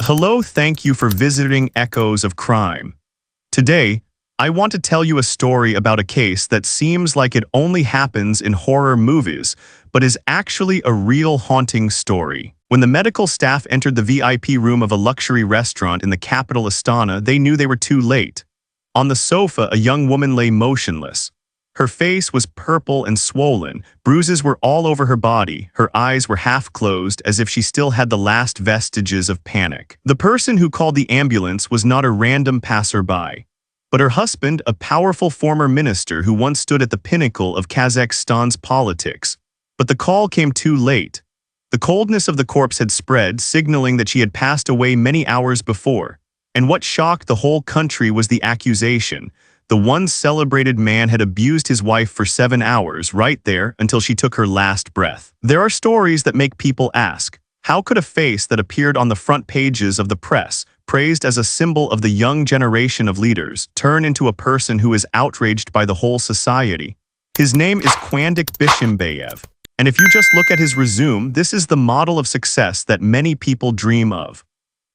Hello, thank you for visiting Echoes of Crime. Today, I want to tell you a story about a case that seems like it only happens in horror movies, but is actually a real haunting story. When the medical staff entered the VIP room of a luxury restaurant in the capital Astana, they knew they were too late. On the sofa, a young woman lay motionless. Her face was purple and swollen, bruises were all over her body, her eyes were half closed as if she still had the last vestiges of panic. The person who called the ambulance was not a random passerby, but her husband, a powerful former minister who once stood at the pinnacle of Kazakhstan's politics. But the call came too late. The coldness of the corpse had spread, signaling that she had passed away many hours before. And what shocked the whole country was the accusation. The once celebrated man had abused his wife for 7 hours right there until she took her last breath. There are stories that make people ask, how could a face that appeared on the front pages of the press, praised as a symbol of the young generation of leaders, turn into a person who is outraged by the whole society? His name is Kvandik Bishimbayev, and if you just look at his resume, this is the model of success that many people dream of.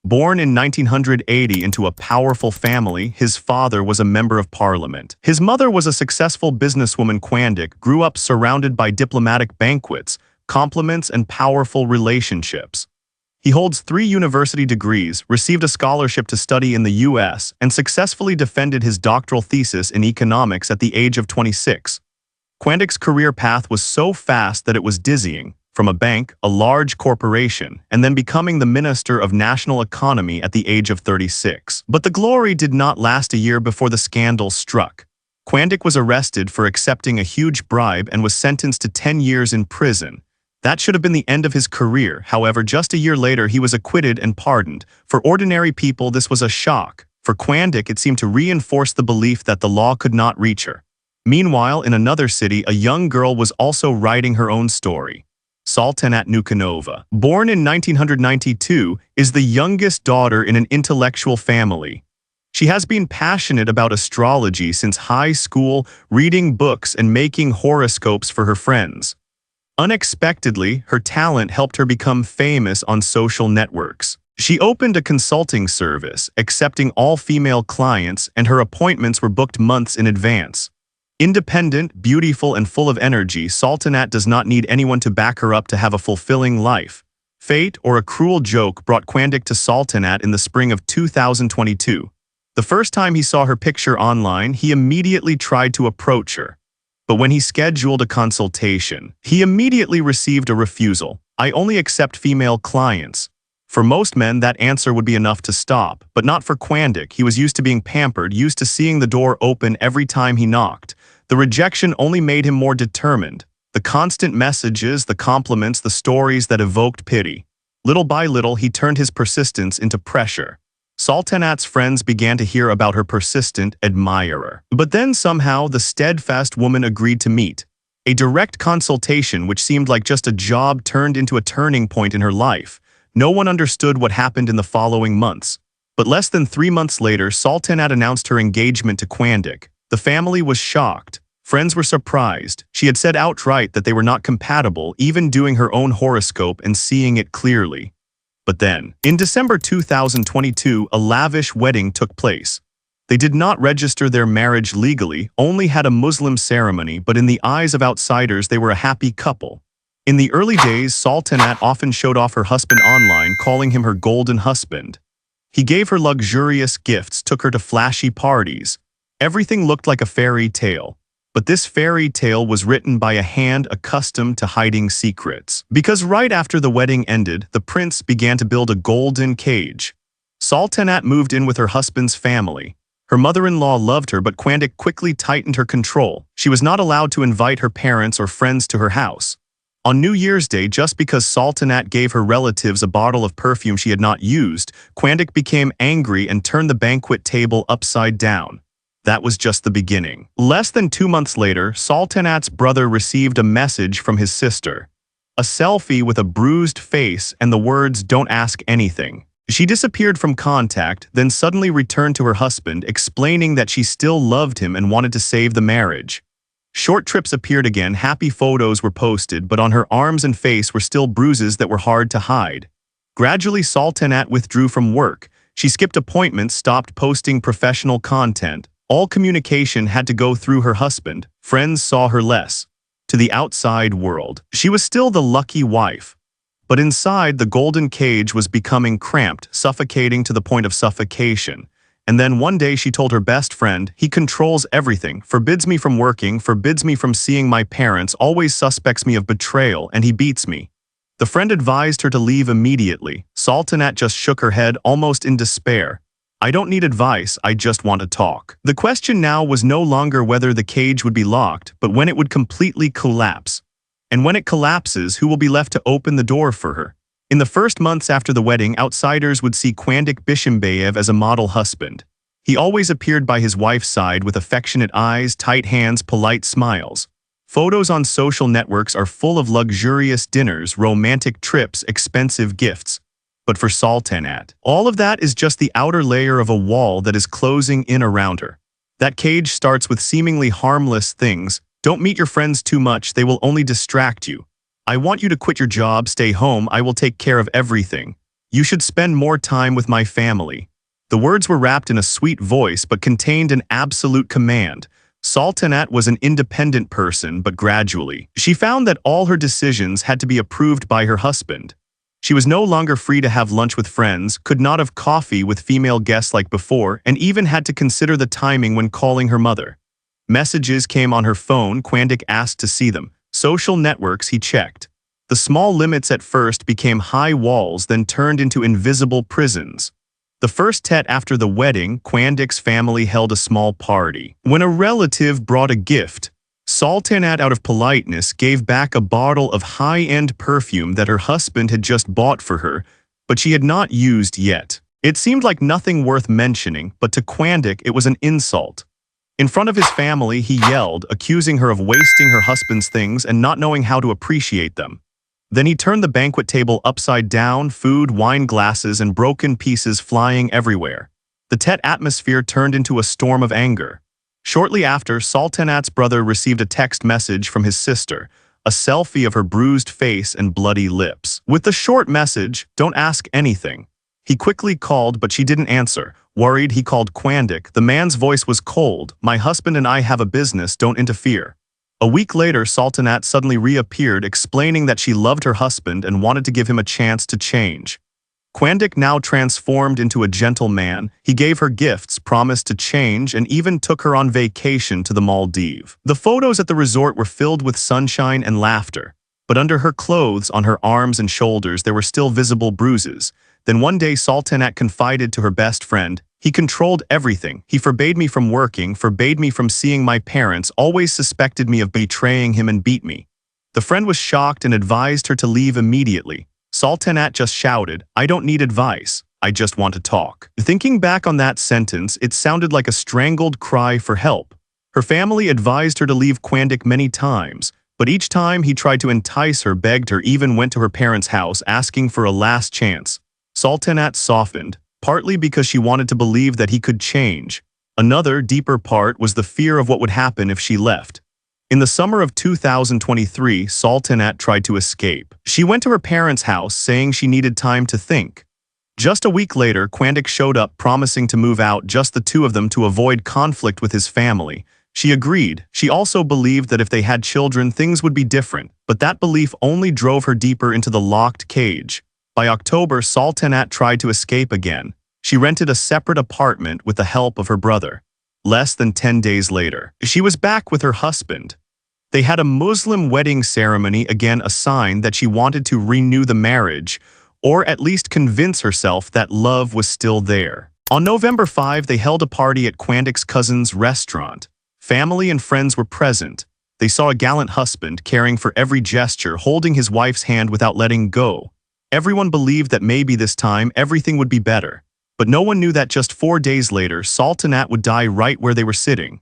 Born in 1980 into a powerful family, his father was a member of parliament. His mother was a successful businesswoman. Kvandik grew up surrounded by diplomatic banquets, compliments, and powerful relationships. He holds 3 university degrees, received a scholarship to study in the US, and successfully defended his doctoral thesis in economics at the age of 26. Kvandik's career path was so fast that it was dizzying. From a bank, a large corporation, and then becoming the Minister of National Economy at the age of 36. But the glory did not last a year before the scandal struck. Kvandik was arrested for accepting a huge bribe and was sentenced to 10 years in prison. That should have been the end of his career. However, just a year later, he was acquitted and pardoned. For ordinary people, this was a shock. For Kvandik, it seemed to reinforce the belief that the law could not reach her. Meanwhile, in another city, a young girl was also writing her own story. Sultanat Nukanova, born in 1992, is the youngest daughter in an intellectual family. She has been passionate about astrology since high school, reading books and making horoscopes for her friends. Unexpectedly, her talent helped her become famous on social networks. She opened a consulting service, accepting all female clients, and her appointments were booked months in advance. Independent, beautiful, and full of energy, Sultanat does not need anyone to back her up to have a fulfilling life. Fate, or a cruel joke, brought Kvandik to Sultanat in the spring of 2022. The first time he saw her picture online, he immediately tried to approach her. But when he scheduled a consultation, he immediately received a refusal. "I only accept female clients." For most men, that answer would be enough to stop, but not for Kvandik. He was used to being pampered, used to seeing the door open every time he knocked. The rejection only made him more determined. The constant messages, the compliments, the stories that evoked pity. Little by little, he turned his persistence into pressure. Sultanat's friends began to hear about her persistent admirer. But then somehow, the steadfast woman agreed to meet. A direct consultation, which seemed like just a job, turned into a turning point in her life. No one understood what happened in the following months. But less than 3 months later, Sultanat announced her engagement to Kvandik. The family was shocked. Friends were surprised. She had said outright that they were not compatible, even doing her own horoscope and seeing it clearly. But then, in December 2022, a lavish wedding took place. They did not register their marriage legally, only had a Muslim ceremony, but in the eyes of outsiders, they were a happy couple. In the early days, Sultanat often showed off her husband online, calling him her golden husband. He gave her luxurious gifts, took her to flashy parties. Everything looked like a fairy tale. But this fairy tale was written by a hand accustomed to hiding secrets. Because right after the wedding ended, the prince began to build a golden cage. Sultanat moved in with her husband's family. Her mother-in-law loved her, but Kvandik quickly tightened her control. She was not allowed to invite her parents or friends to her house. On New Year's Day, just because Sultanat gave her relatives a bottle of perfume she had not used, Kvandik became angry and turned the banquet table upside down. That was just the beginning. Less than 2 months later, Sultanat's brother received a message from his sister. A selfie with a bruised face and the words, "Don't ask anything." She disappeared from contact, then suddenly returned to her husband, explaining that she still loved him and wanted to save the marriage. Short trips appeared again, happy photos were posted, but on her arms and face were still bruises that were hard to hide. Gradually, Sultanat withdrew from work. She skipped appointments, stopped posting professional content. All communication had to go through her husband. Friends saw her less. To the outside world, she was still the lucky wife. But inside, the golden cage was becoming cramped, suffocating to the point of suffocation. And then one day she told her best friend, "He controls everything, forbids me from working, forbids me from seeing my parents, always suspects me of betrayal, and he beats me." The friend advised her to leave immediately. Sultanat just shook her head, almost in despair. "I don't need advice, I just want to talk." The question now was no longer whether the cage would be locked, but when it would completely collapse. And when it collapses, who will be left to open the door for her? In the first months after the wedding, outsiders would see Kwandik Bishimbayev as a model husband. He always appeared by his wife's side with affectionate eyes, tight hands, polite smiles. Photos on social networks are full of luxurious dinners, romantic trips, expensive gifts. But for Sultanat, all of that is just the outer layer of a wall that is closing in around her. That cage starts with seemingly harmless things. Don't meet your friends too much, they will only distract you. I want you to quit your job, stay home, I will take care of everything. You should spend more time with my family. The words were wrapped in a sweet voice but contained an absolute command. Sultanat was an independent person, but gradually, she found that all her decisions had to be approved by her husband. She was no longer free to have lunch with friends, could not have coffee with female guests like before, and even had to consider the timing when calling her mother. Messages came on her phone. Kwandik asked to see them. Social networks he checked. The small limits at first became high walls, then turned into invisible prisons. The first tete after the wedding, Kwandik's family held a small party. When a relative brought a gift, Sultanat, out of politeness, gave back a bottle of high-end perfume that her husband had just bought for her, but she had not used yet. It seemed like nothing worth mentioning, but to Kwandik it was an insult. In front of his family, he yelled, accusing her of wasting her husband's things and not knowing how to appreciate them. Then he turned the banquet table upside down, food, wine glasses, and broken pieces flying everywhere. The tete atmosphere turned into a storm of anger. Shortly after, Sultanat's brother received a text message from his sister, a selfie of her bruised face and bloody lips. With the short message, "Don't ask anything." He quickly called, but she didn't answer. Worried, he called Kwandik. The man's voice was cold. "My husband and I have a business, don't interfere." A week later, Sultanat suddenly reappeared, explaining that she loved her husband and wanted to give him a chance to change. Kwandik now transformed into a gentle man. He gave her gifts, promised to change, and even took her on vacation to the Maldives. The photos at the resort were filled with sunshine and laughter. But under her clothes, on her arms and shoulders, there were still visible bruises. Then one day, Sultanat confided to her best friend, "He controlled everything. He forbade me from working, forbade me from seeing my parents, always suspected me of betraying him and beat me." The friend was shocked and advised her to leave immediately. Sultanat just shouted, "I don't need advice. I just want to talk." Thinking back on that sentence, it sounded like a strangled cry for help. Her family advised her to leave Kwandik many times, but each time he tried to entice her, begged her, even went to her parents' house asking for a last chance. Sultanat softened, partly because she wanted to believe that he could change. Another, deeper part was the fear of what would happen if she left. In the summer of 2023, Sultanat tried to escape. She went to her parents' house, saying she needed time to think. Just a week later, Kwandik showed up, promising to move out, just the two of them, to avoid conflict with his family. She agreed. She also believed that if they had children, things would be different, but that belief only drove her deeper into the locked cage. By October, Sultanat tried to escape again. She rented a separate apartment with the help of her brother. Less than 10 days later, she was back with her husband. They had a Muslim wedding ceremony, again a sign that she wanted to renew the marriage, or at least convince herself that love was still there. On November 5, they held a party at Kwandik's cousin's restaurant. Family and friends were present. They saw a gallant husband caring for every gesture, holding his wife's hand without letting go. Everyone believed that maybe this time everything would be better. But no one knew that just 4 days later, Sultanat would die right where they were sitting.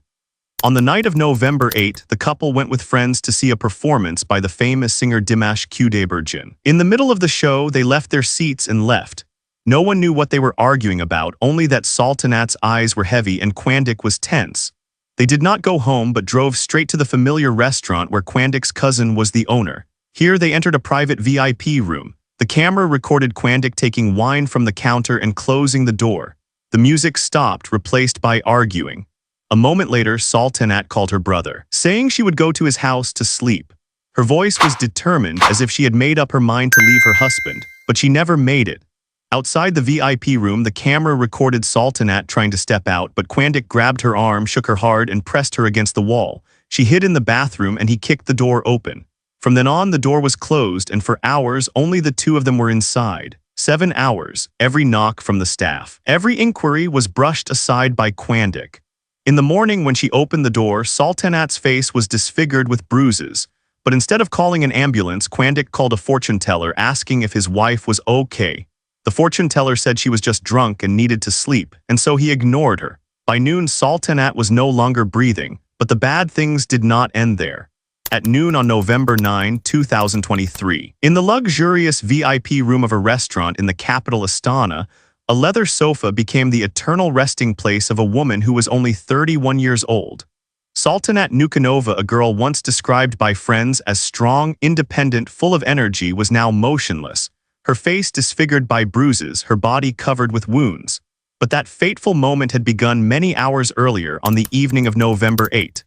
On the night of November 8, the couple went with friends to see a performance by the famous singer Dimash Kudaibergen. In the middle of the show, they left their seats and left. No one knew what they were arguing about, only that Sultanat's eyes were heavy and Kwandik was tense. They did not go home but drove straight to the familiar restaurant where Kwandik's cousin was the owner. Here they entered a private VIP room. The camera recorded Quandic taking wine from the counter and closing the door. The music stopped, replaced by arguing. A moment later, Sultanat called her brother, saying she would go to his house to sleep. Her voice was determined, as if she had made up her mind to leave her husband, but she never made it. Outside the VIP room, the camera recorded Sultanat trying to step out, but Quandic grabbed her arm, shook her hard, and pressed her against the wall. She hid in the bathroom and he kicked the door open. From then on, the door was closed, and for hours, only the two of them were inside. 7 hours, every knock from the staff. Every inquiry was brushed aside by Quandic. In the morning, when she opened the door, Sultanat's face was disfigured with bruises. But instead of calling an ambulance, Quandic called a fortune teller asking if his wife was okay. The fortune teller said she was just drunk and needed to sleep, and so he ignored her. By noon, Sultanat was no longer breathing, but the bad things did not end there. At noon on November 9, 2023, in the luxurious VIP room of a restaurant in the capital Astana, a leather sofa became the eternal resting place of a woman who was only 31 years old. Sultanat Nukanova, a girl once described by friends as strong, independent, full of energy, was now motionless, her face disfigured by bruises, her body covered with wounds. But that fateful moment had begun many hours earlier, on the evening of November 8.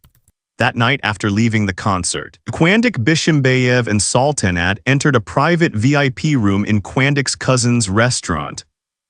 That night, after leaving the concert, Quandic, Bishimbayev, and Sultanat entered a private VIP room in Quandic's cousin's restaurant.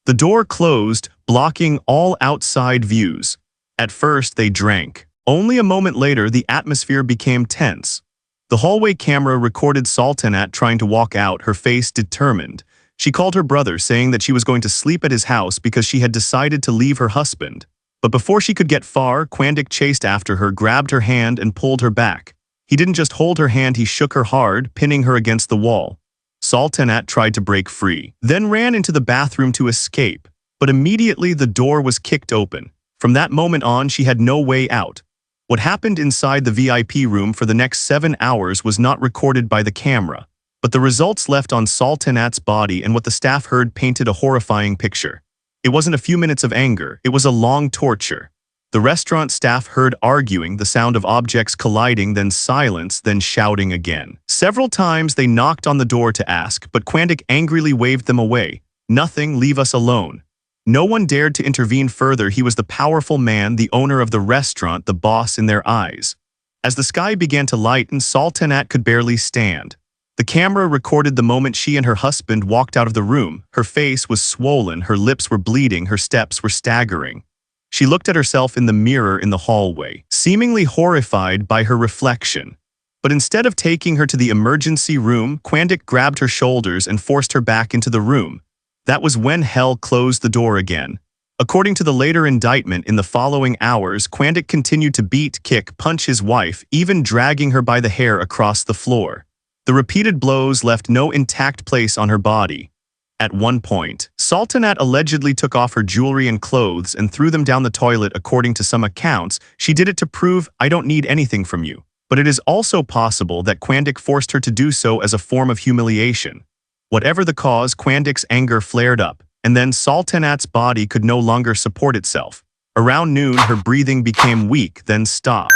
The door closed, blocking all outside views. At first, they drank. Only a moment later, the atmosphere became tense. The hallway camera recorded Sultanat trying to walk out, her face determined. She called her brother, saying that she was going to sleep at his house because she had decided to leave her husband. But before she could get far, Quandic chased after her, grabbed her hand, and pulled her back. He didn't just hold her hand, he shook her hard, pinning her against the wall. Sultanat tried to break free, then ran into the bathroom to escape. But immediately the door was kicked open. From that moment on, she had no way out. What happened inside the VIP room for the next 7 hours was not recorded by the camera, but the results left on Sultanat's body and what the staff heard painted a horrifying picture. It wasn't a few minutes of anger, it was a long torture. The restaurant staff heard arguing, the sound of objects colliding, then silence, then shouting again. Several times they knocked on the door to ask, but Quandic angrily waved them away. Nothing, leave us alone. No one dared to intervene further. He was the powerful man, the owner of the restaurant, the boss in their eyes. As the sky began to lighten, Sultanat could barely stand. The camera recorded the moment she and her husband walked out of the room. Her face was swollen, her lips were bleeding, her steps were staggering. She looked at herself in the mirror in the hallway, seemingly horrified by her reflection. But instead of taking her to the emergency room, Quandic grabbed her shoulders and forced her back into the room. That was when hell closed the door again. According to the later indictment, in the following hours, Quandic continued to beat, kick, punch his wife, even dragging her by the hair across the floor. The repeated blows left no intact place on her body. At one point, Sultanat allegedly took off her jewelry and clothes and threw them down the toilet. According to some accounts, she did it to prove, "I don't need anything from you." But it is also possible that Quandic forced her to do so as a form of humiliation. Whatever the cause, Quandic's anger flared up, and then Sultanat's body could no longer support itself. Around noon, her breathing became weak, then stopped.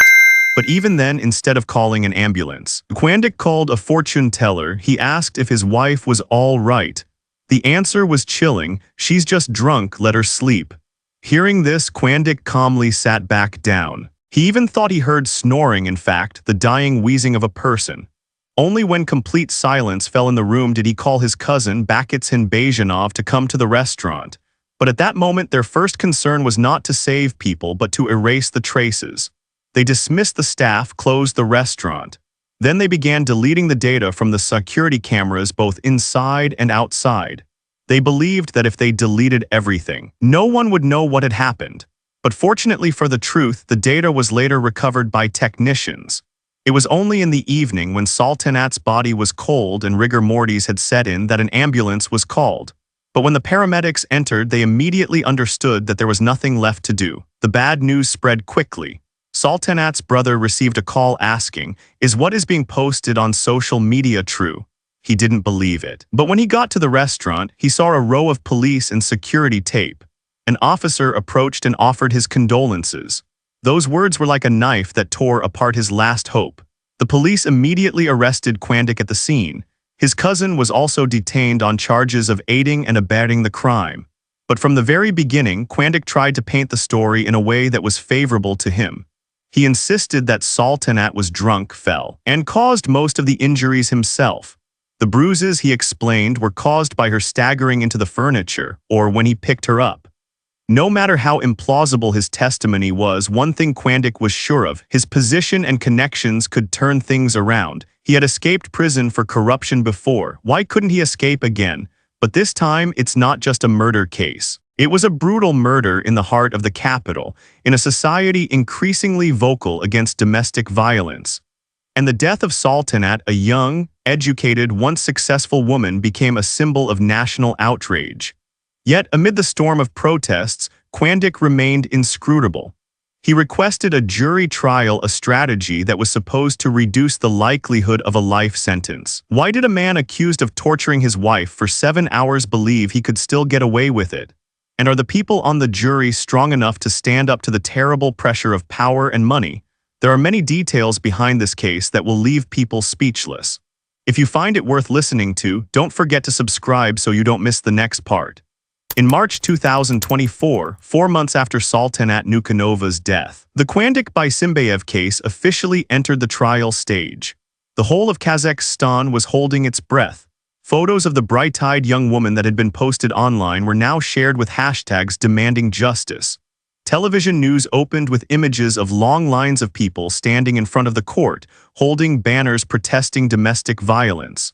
But even then, instead of calling an ambulance, Quandic called a fortune teller. He asked if his wife was all right. The answer was chilling: "She's just drunk, let her sleep." Hearing this, Quandic calmly sat back down. He even thought he heard snoring, in fact, the dying wheezing of a person. Only when complete silence fell in the room did he call his cousin, Bakitsin Bajanov, to come to the restaurant. But at that moment, their first concern was not to save people, but to erase the traces. They dismissed the staff, closed the restaurant. Then they began deleting the data from the security cameras both inside and outside. They believed that if they deleted everything, no one would know what had happened. But fortunately for the truth, the data was later recovered by technicians. It was only in the evening, when Sultanat's body was cold and rigor mortis had set in, that an ambulance was called. But when the paramedics entered, they immediately understood that there was nothing left to do. The bad news spread quickly. Sultanat's brother received a call asking, "Is what is being posted on social media true?" He didn't believe it. But when he got to the restaurant, he saw a row of police and security tape. An officer approached and offered his condolences. Those words were like a knife that tore apart his last hope. The police immediately arrested Quandic at the scene. His cousin was also detained on charges of aiding and abetting the crime. But from the very beginning, Quandic tried to paint the story in a way that was favorable to him. He insisted that Sultanat was drunk, fell, and caused most of the injuries himself. The bruises, he explained, were caused by her staggering into the furniture or when he picked her up. No matter how implausible his testimony was, one thing Quandic was sure of: his position and connections could turn things around. He had escaped prison for corruption before. Why couldn't he escape again? But this time, it's not just a murder case. It was a brutal murder in the heart of the capital, in a society increasingly vocal against domestic violence. And the death of Sultanat, a young, educated, once successful woman, became a symbol of national outrage. Yet, amid the storm of protests, Quandic remained inscrutable. He requested a jury trial, a strategy that was supposed to reduce the likelihood of a life sentence. Why did a man accused of torturing his wife for 7 hours believe he could still get away with it? And are the people on the jury strong enough to stand up to the terrible pressure of power and money? There are many details behind this case that will leave people speechless. If you find it worth listening to, don't forget to subscribe so you don't miss the next part. In March 2024, 4 months after Sultanat Nukhanova's death, the Quandic Bisimbayev case officially entered the trial stage. The whole of Kazakhstan was holding its breath. Photos of the bright-eyed young woman that had been posted online were now shared with hashtags demanding justice. Television news opened with images of long lines of people standing in front of the court, holding banners protesting domestic violence.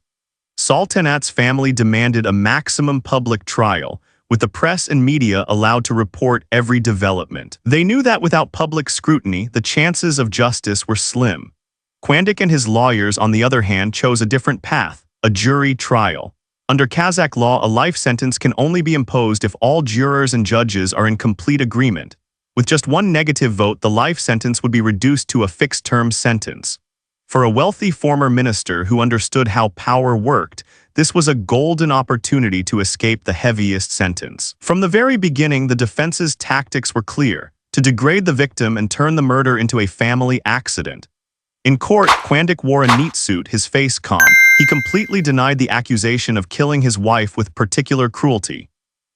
Sultanat's family demanded a maximum public trial, with the press and media allowed to report every development. They knew that without public scrutiny, the chances of justice were slim. Quandic and his lawyers, on the other hand, chose a different path: a jury trial. Under Kazakh law, a life sentence can only be imposed if all jurors and judges are in complete agreement. With just one negative vote, the life sentence would be reduced to a fixed-term sentence. For a wealthy former minister who understood how power worked, this was a golden opportunity to escape the heaviest sentence. From the very beginning, the defense's tactics were clear: to degrade the victim and turn the murder into a family accident. In court, Quandic wore a neat suit, his face calm. He completely denied the accusation of killing his wife with particular cruelty.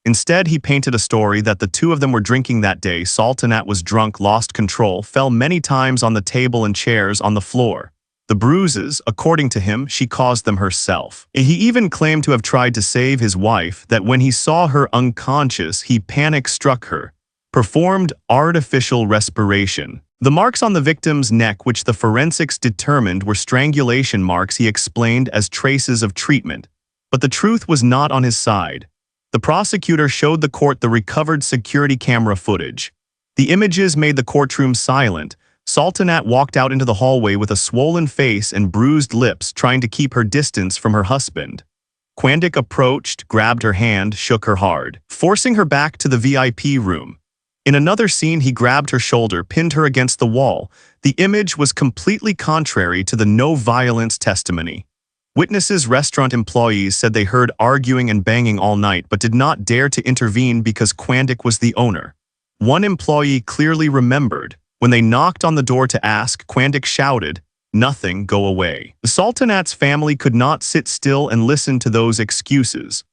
Instead, he painted a story that the two of them were drinking that day. Sultanat was drunk, lost control, fell many times on the table and chairs on the floor. The bruises, according to him, she caused them herself. He even claimed to have tried to save his wife, that when he saw her unconscious, he panic-struck her, performed artificial respiration. The marks on the victim's neck, which the forensics determined were strangulation marks, he explained as traces of treatment. But the truth was not on his side. The prosecutor showed the court the recovered security camera footage. The images made the courtroom silent. Sultanat walked out into the hallway with a swollen face and bruised lips, trying to keep her distance from her husband. Quandic approached, grabbed her hand, shook her hard, forcing her back to the VIP room. In another scene, he grabbed her shoulder, pinned her against the wall. The image was completely contrary to the no-violence testimony. Witnesses, restaurant employees, said they heard arguing and banging all night but did not dare to intervene because Quandic was the owner. One employee clearly remembered. When they knocked on the door to ask, Quandic shouted, "Nothing, go away." The Sultanat's family could not sit still and listen to those excuses.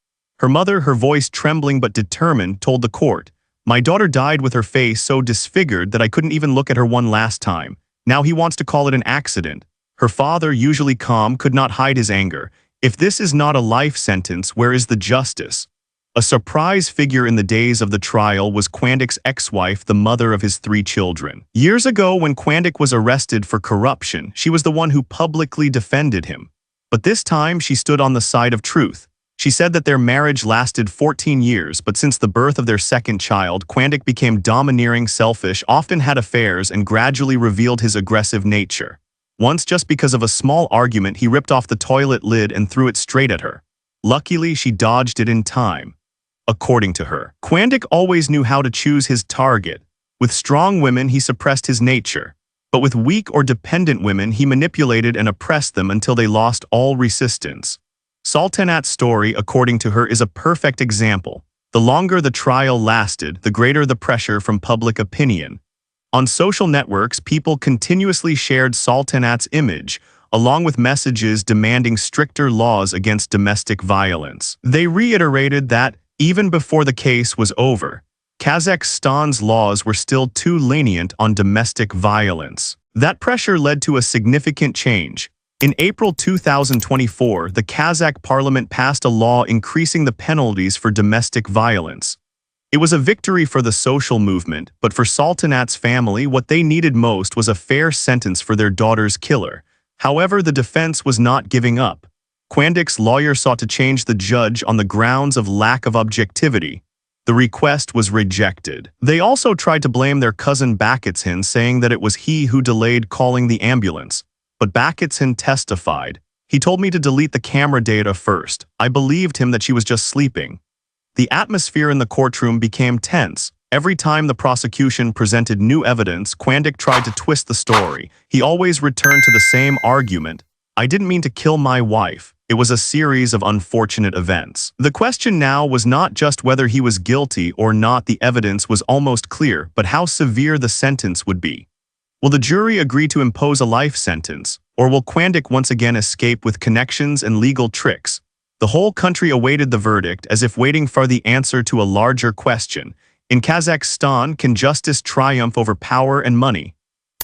Her mother, her voice trembling but determined, told the court, "My daughter died with her face so disfigured that I couldn't even look at her one last time. Now he wants to call it an accident." Her father, usually calm, could not hide his anger. If this is not a life sentence, where is the justice? A surprise figure in the days of the trial was Quandic's ex-wife, the mother of his 3 children. Years ago, when Quandic was arrested for corruption, she was the one who publicly defended him. But this time, she stood on the side of truth. She said that their marriage lasted 14 years, but since the birth of their second child, Quandic became domineering, selfish, often had affairs, and gradually revealed his aggressive nature. Once, just because of a small argument, he ripped off the toilet lid and threw it straight at her. Luckily, she dodged it in time. According to her, Quandic always knew how to choose his target. With strong women, he suppressed his nature. But with weak or dependent women, he manipulated and oppressed them until they lost all resistance. Sultanat's story, according to her, is a perfect example. The longer the trial lasted, the greater the pressure from public opinion. On social networks, people continuously shared Sultanat's image, along with messages demanding stricter laws against domestic violence. They reiterated that, even before the case was over, Kazakhstan's laws were still too lenient on domestic violence. That pressure led to a significant change. In April 2024, the Kazakh parliament passed a law increasing the penalties for domestic violence. It was a victory for the social movement, but for Sultanat's family, what they needed most was a fair sentence for their daughter's killer. However, the defense was not giving up. Quandik's lawyer sought to change the judge on the grounds of lack of objectivity. The request was rejected. They also tried to blame their cousin Bakitsin, saying that it was he who delayed calling the ambulance. But Bakitsin testified. "He told me to delete the camera data first. I believed him that she was just sleeping." The atmosphere in the courtroom became tense. Every time the prosecution presented new evidence, Quandik tried to twist the story. He always returned to the same argument. "I didn't mean to kill my wife. It was a series of unfortunate events." The question now was not just whether he was guilty or not. The evidence was almost clear, but how severe the sentence would be. Will the jury agree to impose a life sentence, or will Quandik once again escape with connections and legal tricks? The whole country awaited the verdict as if waiting for the answer to a larger question. In Kazakhstan, can justice triumph over power and money?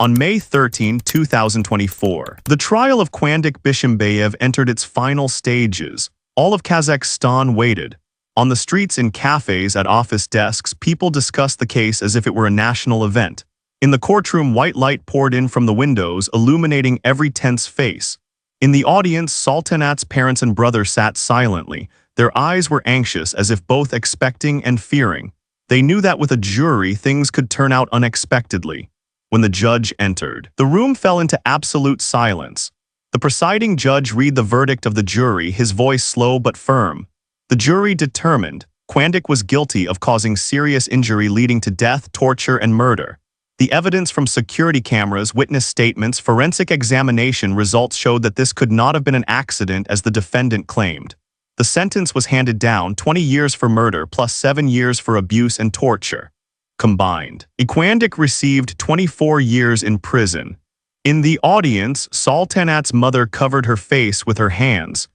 On May 13, 2024, the trial of Quandik Bishimbayev entered its final stages. All of Kazakhstan waited. On the streets, in cafes, at office desks, people discussed the case as if it were a national event. In the courtroom, white light poured in from the windows, illuminating every tense face. In the audience, Sultanat's parents and brother sat silently. Their eyes were anxious, as if both expecting and fearing. They knew that with a jury, things could turn out unexpectedly. When the judge entered, the room fell into absolute silence. The presiding judge read the verdict of the jury, his voice slow but firm. The jury determined Quandik was guilty of causing serious injury leading to death, torture, and murder. The evidence from security cameras, witness statements, forensic examination results showed that this could not have been an accident as the defendant claimed. The sentence was handed down: 20 years for murder plus 7 years for abuse and torture. Combined, Quandik received 24 years in prison. In the audience, Sultanat's mother covered her face with her hands.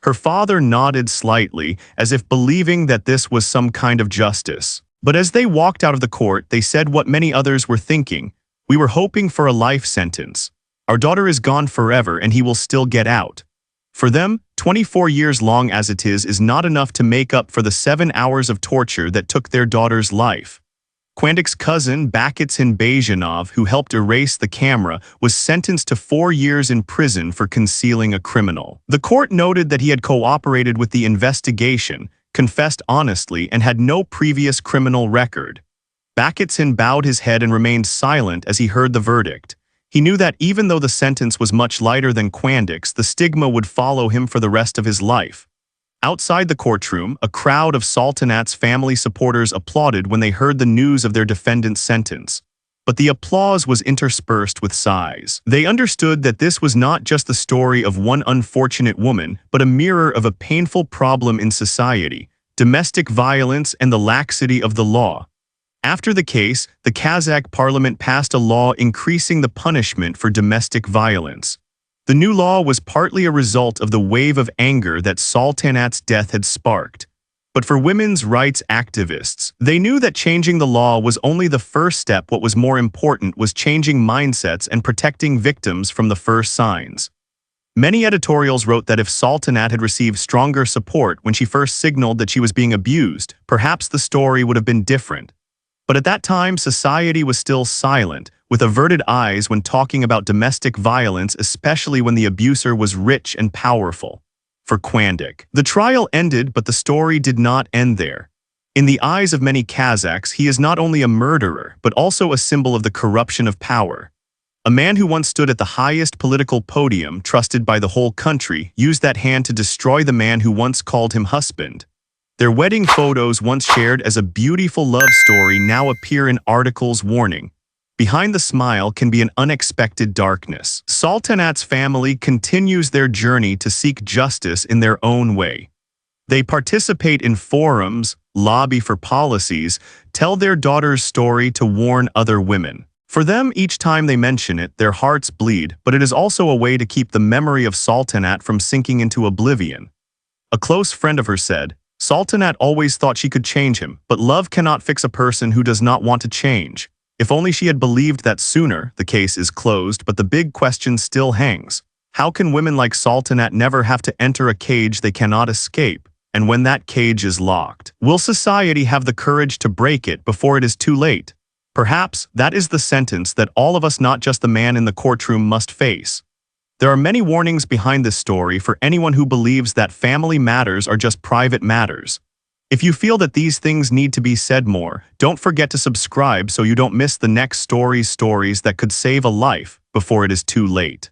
Her father nodded slightly, as if believing that this was some kind of justice. But as they walked out of the court, they said what many others were thinking. "We were hoping for a life sentence. Our daughter is gone forever and he will still get out." For them, 24 years long as it is not enough to make up for the 7 hours of torture that took their daughter's life. Quandik's cousin, Bakitsin Bajanov, who helped erase the camera, was sentenced to 4 years in prison for concealing a criminal. The court noted that he had cooperated with the investigation, confessed honestly, and had no previous criminal record. Bakitsin bowed his head and remained silent as he heard the verdict. He knew that even though the sentence was much lighter than Quandik's, the stigma would follow him for the rest of his life. Outside the courtroom, a crowd of Sultanat's family supporters applauded when they heard the news of their defendant's sentence. But the applause was interspersed with sighs. They understood that this was not just the story of one unfortunate woman, but a mirror of a painful problem in society: domestic violence and the laxity of the law. After the case, the Kazakh parliament passed a law increasing the punishment for domestic violence. The new law was partly a result of the wave of anger that Sultanat's death had sparked. But for women's rights activists, they knew that changing the law was only the first step. What was more important was changing mindsets and protecting victims from the first signs. Many editorials wrote that if Sultanat had received stronger support when she first signaled that she was being abused, perhaps the story would have been different. But at that time, society was still silent, with averted eyes when talking about domestic violence, especially when the abuser was rich and powerful. For Quandik, the trial ended, but the story did not end there. In the eyes of many Kazakhs, he is not only a murderer, but also a symbol of the corruption of power. A man who once stood at the highest political podium, trusted by the whole country, used that hand to destroy the man who once called him husband. Their wedding photos, once shared as a beautiful love story, now appear in articles warning, "Behind the smile can be an unexpected darkness." Sultanat's family continues their journey to seek justice in their own way. They participate in forums, lobby for policies, tell their daughter's story to warn other women. For them, each time they mention it, their hearts bleed, but it is also a way to keep the memory of Sultanat from sinking into oblivion. A close friend of hers said, Sultanat always thought she could change him, but love cannot fix a person who does not want to change. If only she had believed that sooner, the case is closed, but the big question still hangs. How can women like Sultanat never have to enter a cage they cannot escape? And when that cage is locked, will society have the courage to break it before it is too late? Perhaps that is the sentence that all of us, not just the man in the courtroom, must face. There are many warnings behind this story for anyone who believes that family matters are just private matters. If you feel that these things need to be said more, don't forget to subscribe so you don't miss the next stories that could save a life before it is too late.